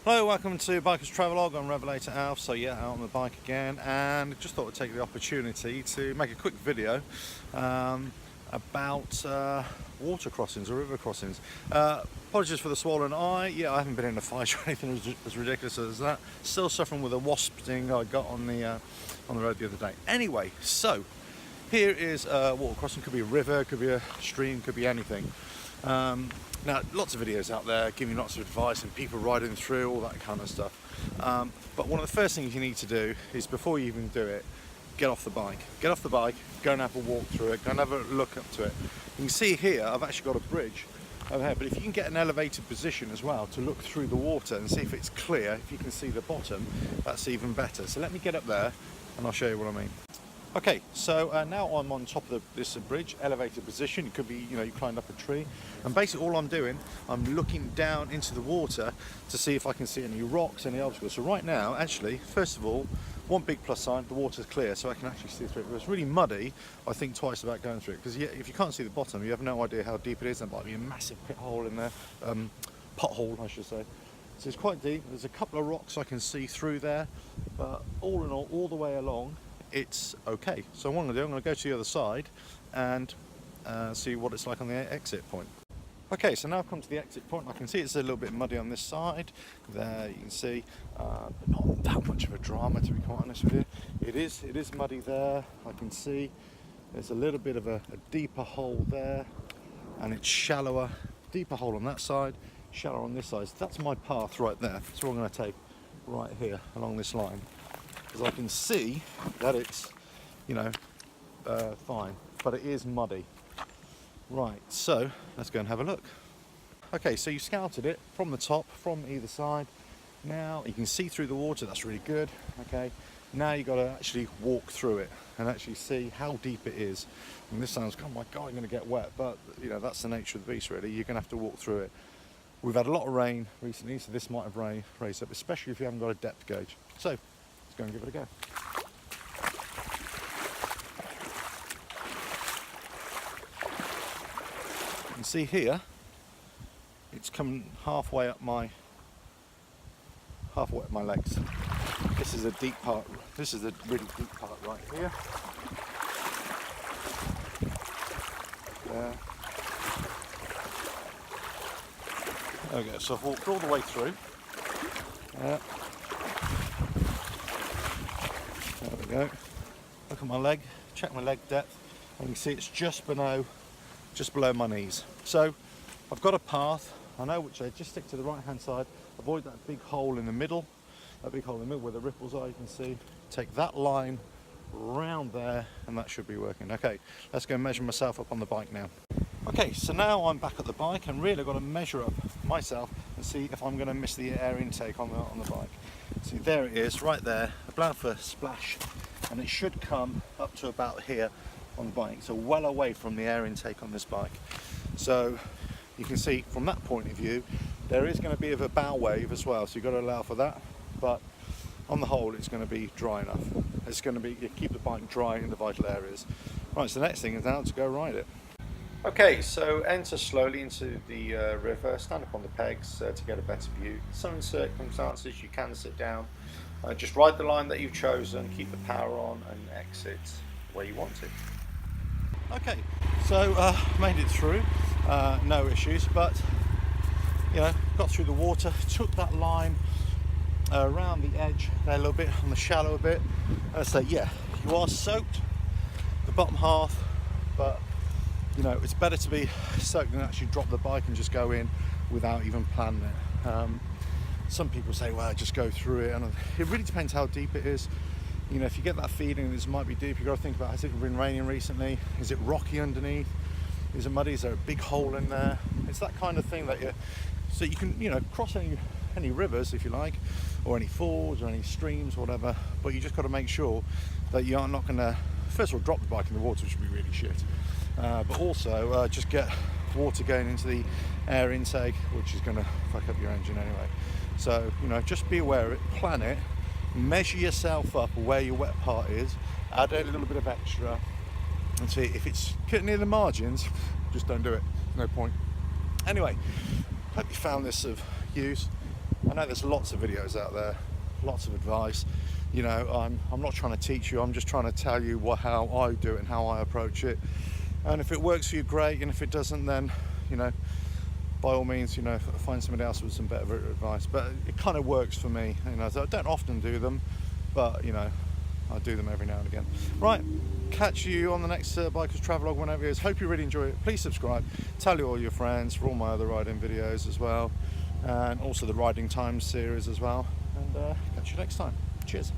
Hello, welcome to Bikers Travelog. I'm Revelator Alf. So yeah, out on the bike again, and just thought I'd take the opportunity to make a quick video about water crossings or river crossings. Apologies for the swollen eye. Yeah, I haven't been in a fight or anything as ridiculous as that. Still suffering with a wasp sting I got on the road the other day. Anyway, so here is a water crossing. Could be a river, could be a stream, could be anything. Now, lots of videos out there giving lots of advice and people riding through, all that kind of stuff. But one of the first things you need to do is, before you even do it, get off the bike. Get off the bike, go and have a walk through it, go and have a look up to it. You can see here, I've actually got a bridge over here, but if you can get an elevated position as well to look through the water and see if it's clear, if you can see the bottom, that's even better. So let me get up there and I'll show you what I mean. Okay, so now I'm on top of this bridge, elevated position. It could be, you climbed up a tree, and basically all I'm doing, I'm looking down into the water to see if I can see any rocks, any obstacles. So right now, actually, first of all, one big plus sign, the water's clear, so I can actually see through it. If it's really muddy, I think twice about going through it, because if you can't see the bottom, you have no idea how deep it is. There might be a massive pit hole in there, pothole, I should say. So it's quite deep. There's a couple of rocks I can see through there, but all in all the way along, it's okay. So what I'm going to do, I'm going to go to the other side and see what it's like on the exit point. Okay, so now I've come to the exit point. I can see it's a little bit muddy on this side. There you can see, not that much of a drama, to be quite honest with you. It is muddy there. I can see there's a little bit of a deeper hole there, and it's shallower. Deeper hole on that side, shallower on this side. So that's my path right there. That's what I'm going to take right here along this line, because I can see that it's, fine, but it is muddy. Right, so let's go and have a look. Okay, so you scouted it from the top, from either side. Now you can see through the water, that's really good. Okay, now you've got to actually walk through it and actually see how deep it is. And this sounds, oh my God, I'm going to get wet, but that's the nature of the beast really. You're going to have to walk through it. We've had a lot of rain recently, so this might have raised up, especially if you haven't got a depth gauge. So let's go and give it a go. You can see here, it's coming halfway up my legs. This is a deep part. This is a really deep part right here. There. There we go. So I've walked all the way through. There we go. Look at my leg. Check my leg depth, and you can see it's just below my knees. So I've got a path. I know which way. Just stick to the right hand side. Avoid that big hole in the middle. That big hole in the middle where the ripples are, you can see. Take that line round there, and that should be working. Okay, let's go measure myself up on the bike now. Okay, so now I'm back at the bike, and really I've got to measure up myself and see if I'm going to miss the air intake on the bike. See, there it is, right there. I blow for a splash, and it should come up to about here on the bike, so well away from the air intake on this bike. So you can see from that point of view, there is going to be a bow wave as well, so you've got to allow for that. But on the whole, it's going to be dry enough. It's going to be keep the bike dry in the vital areas. Right, so the next thing is now to go ride it. Okay, so enter slowly into the river, stand up on the pegs to get a better view. In some circumstances you can sit down, just ride the line that you've chosen, keep the power on and exit where you want to. Okay, so made it through, no issues, but got through the water, took that line around the edge there a little bit, on the shallow bit. And so yeah, you are soaked, the bottom half, but it's better to be soaked than actually drop the bike and just go in without even planning it. Some people say, well, just go through it, and it really depends how deep it is. If you get that feeling this might be deep, you've got to think about, has it been raining recently? Is it rocky underneath? Is it muddy? Is there a big hole in there? It's that kind of thing that so you can, cross any rivers if you like, or any falls or any streams or whatever, but you just got to make sure that you are not going to, first of all, drop the bike in the water, which would be really shit, but also just get water going into the air intake, which is going to fuck up your engine anyway. So just be aware of it, plan it, measure yourself up where your wet part is, add a little bit of extra, and see if it's getting near the margins, just don't do it, no point. Anyway, hope you found this of use. I know there's lots of videos out there, lots of advice. You know, I'm not trying to teach you, I'm just trying to tell you how I do it and how I approach it. And if it works for you, great, and if it doesn't, then, you know, by all means, you know, find somebody else with some better advice. But it kind of works for me. You know, so I don't often do them, but, you know, I do them every now and again. Right, catch you on the next Bikers Travelog whenever it is. Hope you really enjoy it. Please subscribe, tell all your friends for all my other riding videos as well, and also the Riding Times series as well. And catch you next time. Cheers.